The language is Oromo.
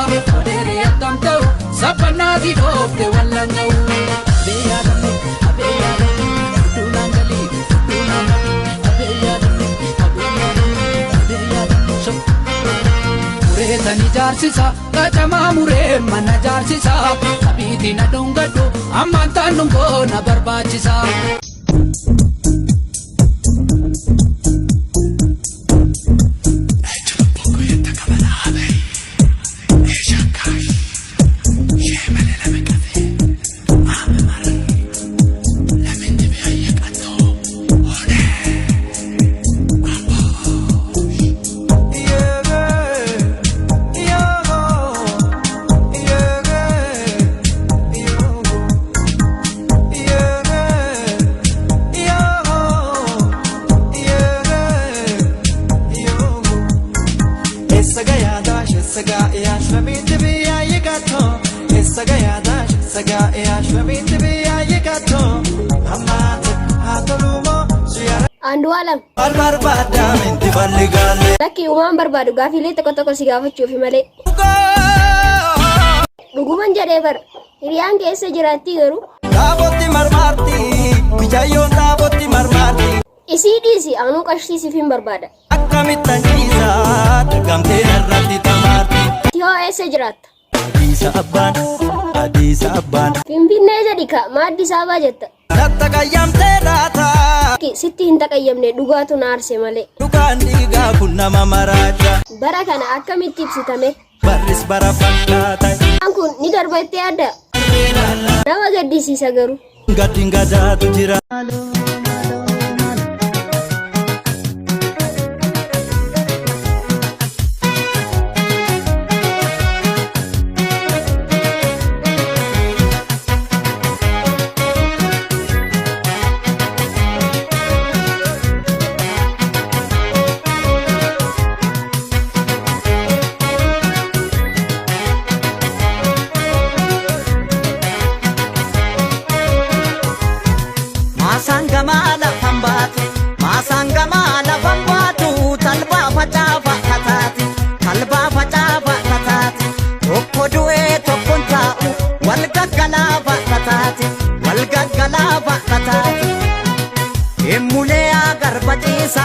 odere attamtau sapna di dofte wallangau beya damme abeya dunangali abeya damme abeya damme mure tani jarsisa kachama mure mana jarsisa abiti na dongado amanta nungo na barbachisa Andu alam. Barbada minti balligale. Laki umam barbadu gafile toko si gafachuuf malee. Dhuguman jedhee bar. Hiriyaan keessa jiraatti garuu. Taaboti marmarti. Bijayyoon taaboti marmarti. Isii dhiisi anuu qashtiisiif hin barbaada. Akkamittan ciisaa dagamtee irratti tamarti. Tiyoo eessa jiraatta? Adiisa abbaan. Finfinnee jedhi ka maaddi isaa baajetta. Natta qayyamtee laata. Sitti hin taqayyamne dhugaatu na arse malee. Dhugaan dhiigaa kun nama maraacha. Bara kana akkamitti ibsitame? Barris bara fakkaata. Kun ni darbattee adda. Nama gaddisiisa garuu. Gaddiin gadaatu jira. Masangama la fambatu talba facafa katati tokko du'e tokkon taa'u wal gaggalafa katati emulee agar batiisa